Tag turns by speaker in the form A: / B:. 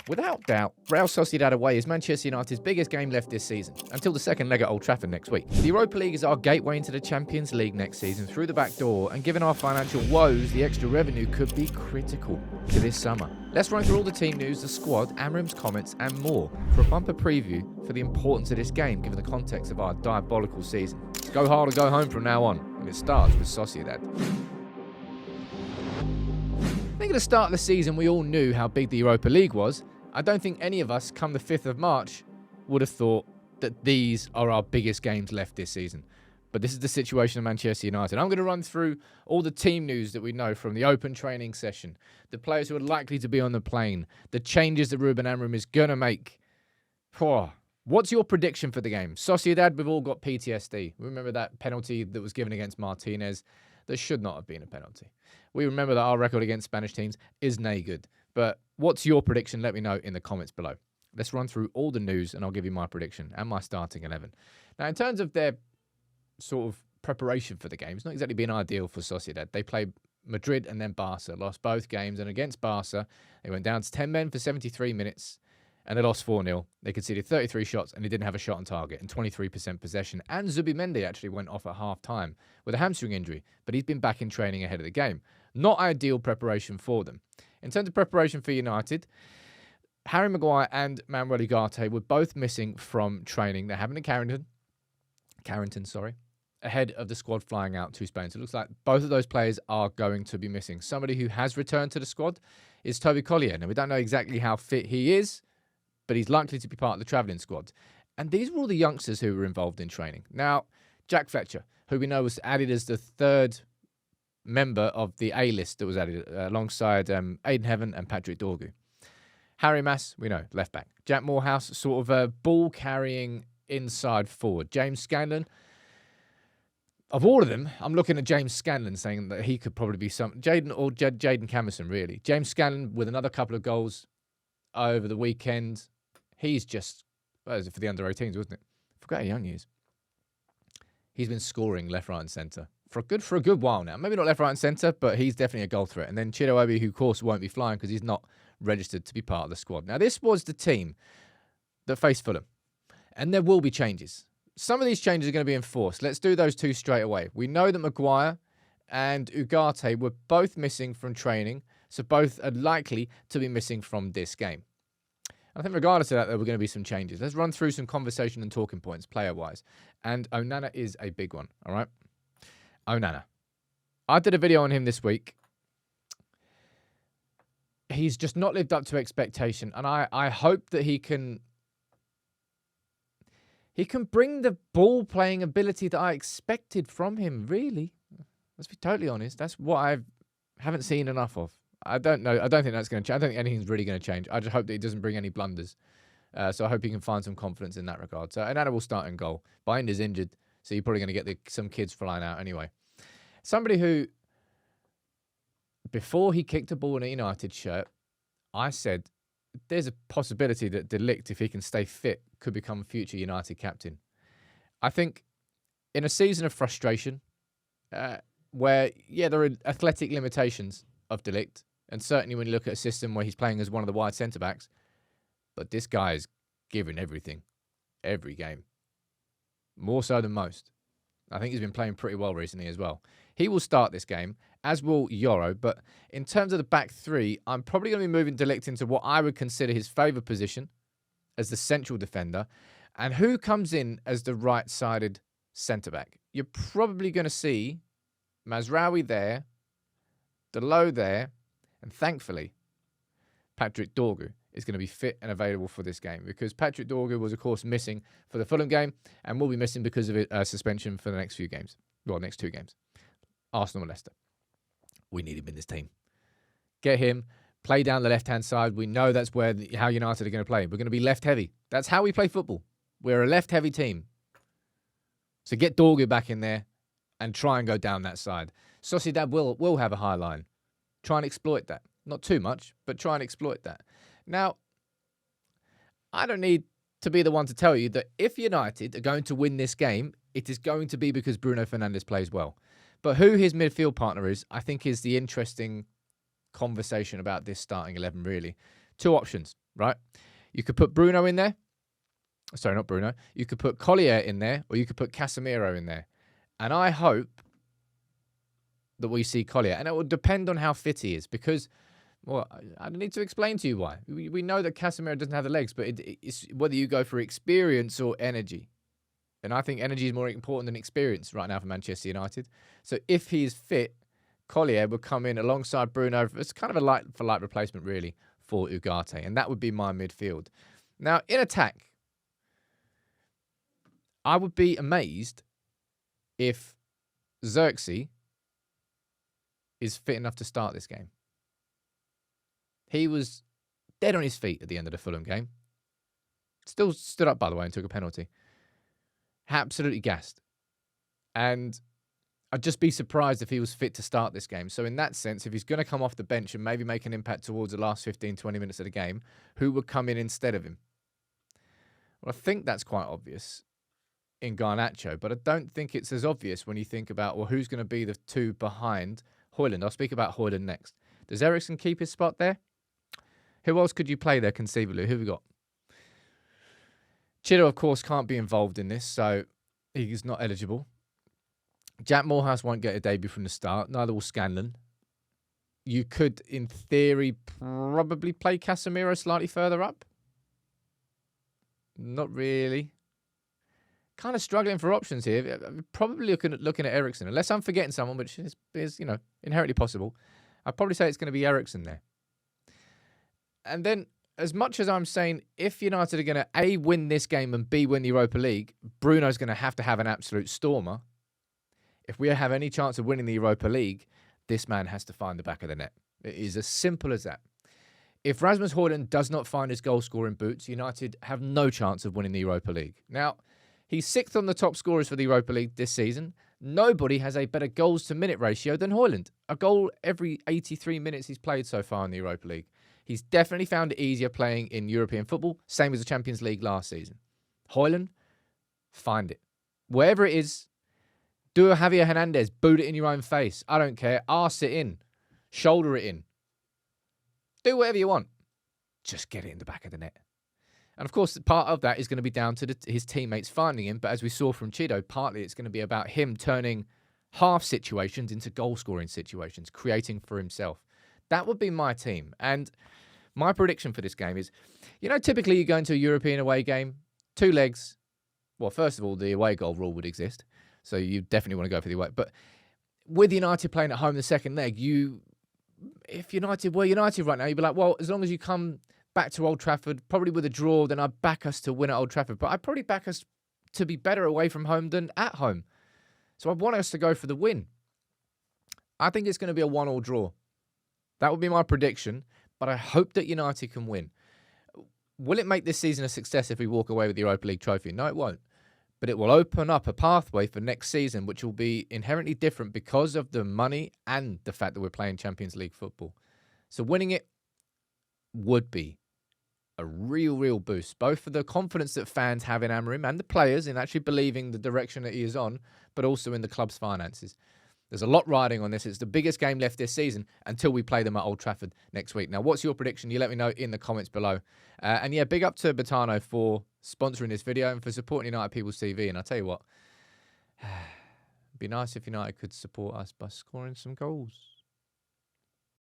A: Without doubt, Real Sociedad away is Manchester United's biggest game left this season, until the second leg at Old Trafford next week. The Europa League is our gateway into the Champions League next season through the back door, and given our financial woes, the extra revenue could be critical to this summer. Let's run through all the team news, the squad, Amorim's comments, and more for a bumper preview for the importance of this game, given the context of our diabolical season. Go hard or go home from now on, and it starts with Sociedad. I think at the start of the season, we all knew how big the Europa League was. I don't think any of us, come the 5th of March, would have thought that these are our biggest games left this season. But this is the situation of Manchester United. I'm going to run through all the team news that we know from the open training session, the players who are likely to be on the plane, the changes that Ruben Amorim is going to make. What's your prediction for the game? Sociedad, we've all got PTSD. Remember that penalty that was given against Martinez? There should not have been a penalty. We remember that our record against Spanish teams is nay good. But what's your prediction? Let me know in the comments below. Let's run through all the news and I'll give you my prediction and my starting 11. Now, in terms of their sort of preparation for the game, it's not exactly been ideal for Sociedad. They played Madrid and then Barca, lost both games. And against Barca, they went down to 10 men for 73 minutes and they lost 4-0. They conceded 33 shots and they didn't have a shot on target and 23% possession. And Zubimendi actually went off at half-time with a hamstring injury, but he's been back in training ahead of the game. Not ideal preparation for them. In terms of preparation for United, Harry Maguire and Manuel Ugarte were both missing from training. They're having a Carrington, ahead of the squad flying out to Spain. So it looks like both of those players are going to be missing. Somebody who has returned to the squad is Toby Collyer. Now, we don't know exactly how fit he is, but he's likely to be part of the travelling squad. And these were all the youngsters who were involved in training. Now, Jack Fletcher, who we know was added as the third member of the A-list that was added alongside Aidan Heaven and Patrick Dorgu. Harry Mass, we know, left back. Jack Morehouse, sort of a ball-carrying inside forward. James Scanlon, of all of them, I'm looking at James Scanlon saying that he could probably be Jaden Camerson, really. James Scanlon with another couple of goals over the weekend. He's just, well, for the under-18s, wasn't it? I forgot how young he is. He's been scoring left, right, and centre for a good while now. Maybe not left, right, and centre, but he's definitely a goal threat. And then Chido Obi, who of course won't be flying because he's not registered to be part of the squad. Now, this was the team that faced Fulham, and there will be changes. Some of these changes are going to be enforced. Let's do those two straight away. We know that Maguire and Ugarte were both missing from training, so both are likely to be missing from this game. I think regardless of that, there were going to be some changes. Let's run through some conversation and talking points player-wise. And Onana is a big one, all right? Onana. I did a video on him this week. He's just not lived up to expectation. And I hope that he can bring the ball-playing ability that I expected from him, really. Let's be totally honest. That's what I haven't seen enough of. I don't know. I don't think that's going to change. I don't think anything's really going to change. I just hope that he doesn't bring any blunders. So I hope he can find some confidence in that regard. So Onana will start in goal. Binder's injured, so you're probably going to get some kids flying out anyway. Somebody who, before he kicked a ball in a United shirt, I said there's a possibility that De Ligt, if he can stay fit, could become future United captain. I think in a season of frustration, where, yeah, there are athletic limitations of De Ligt, and certainly when you look at a system where he's playing as one of the wide centre-backs, but this guy is giving everything, every game. More so than most. I think he's been playing pretty well recently as well. He will start this game, as will Yoro, but in terms of the back three, I'm probably going to be moving De Ligt into what I would consider his favourite position as the central defender. And who comes in as the right-sided centre-back? You're probably going to see Mazraoui there, Delo there, and thankfully, Patrick Dorgu is going to be fit and available for this game, because Patrick Dorgu was, of course, missing for the Fulham game and will be missing because of a suspension for the next few games. Well, next two games. Arsenal and Leicester. We need him in this team. Get him, play down the left-hand side. We know that's how United are going to play. We're going to be left-heavy. That's how we play football. We're a left-heavy team. So get Dorgu back in there and try and go down that side. Sociedad will have a high line. Try and exploit that. Not too much, but try and exploit that. Now, I don't need to be the one to tell you that if United are going to win this game, it is going to be because Bruno Fernandes plays well. But who his midfield partner is, I think, is the interesting conversation about this starting 11, really. Two options. right? You could put Bruno in there. Sorry, not Bruno. You could put Collyer in there, or you could put Casemiro in there. And I hope that we see Collyer. And it will depend on how fit he is, because, well, I don't need to explain to you why. We know that Casemiro doesn't have the legs, but it's whether you go for experience or energy. And I think energy is more important than experience right now for Manchester United. So if he is fit, Collyer will come in alongside Bruno. It's kind of a light-for-light replacement, really, for Ugarte. And that would be my midfield. Now, in attack, I would be amazed if Xerxes is fit enough to start this game. He was dead on his feet at the end of the Fulham game. Still stood up, by the way, and took a penalty. Absolutely gassed. And I'd just be surprised if he was fit to start this game. So in that sense, if he's going to come off the bench and maybe make an impact towards the last 15, 20 minutes of the game, who would come in instead of him? Well, I think that's quite obvious in Garnacho, but I don't think it's as obvious when you think about, well, who's going to be the two behind Højlund. I'll speak about Højlund next. Does Eriksen keep his spot there? Who else could you play there conceivably? Who have we got? Chido, of course, can't be involved in this, so he's not eligible. Jack Morehouse won't get a debut from the start. Neither will Scanlon. You could, in theory, probably play Casemiro slightly further up. Not really. Kind of struggling for options here. Probably looking at Eriksen. Unless I'm forgetting someone, which is inherently possible. I'd probably say it's going to be Eriksen there. And then, as much as I'm saying, if United are going to A, win this game and B, win the Europa League, Bruno's going to have an absolute stormer. If we have any chance of winning the Europa League, this man has to find the back of the net. It is as simple as that. If Rasmus Højlund does not find his goal-scoring boots, United have no chance of winning the Europa League. Now, he's 6th on the top scorers for the Europa League this season. Nobody has a better goals-to-minute ratio than Højlund. A goal every 83 minutes he's played so far in the Europa League. He's definitely found it easier playing in European football, same as the Champions League last season. Højlund, find it. Wherever it is, do a Javier Hernandez, boot it in your own face. I don't care. Arse it in. Shoulder it in. Do whatever you want. Just get it in the back of the net. And of course, part of that is going to be down to his teammates finding him. But as we saw from Chido, partly it's going to be about him turning half situations into goal-scoring situations, creating for himself. That would be my team. And my prediction for this game is, typically you go into a European away game, 2 legs. Well, first of all, the away goal rule would exist. So you definitely want to go for the away. But with United playing at home the second leg, if United were United right now, you'd be like, well, as long as you come back to Old Trafford, probably with a draw, then I'd back us to win at Old Trafford. But I'd probably back us to be better away from home than at home. So I want us to go for the win. I think it's going to be a 1-1 draw. That would be my prediction, but I hope that United can win. Will it make this season a success if we walk away with the Europa League trophy? No, it won't. But it will open up a pathway for next season, which will be inherently different because of the money and the fact that we're playing Champions League football. So winning it would be a real boost, both for the confidence that fans have in Amorim and the players in actually believing the direction that he is on, but also in the club's finances. There's a lot riding on this. It's the biggest game left this season until we play them at Old Trafford next week. Now, what's your prediction? You let me know in the comments below. And yeah, big up to Botano for sponsoring this video and for supporting United People's TV. And I'll tell you what, it'd be nice if United could support us by scoring some goals.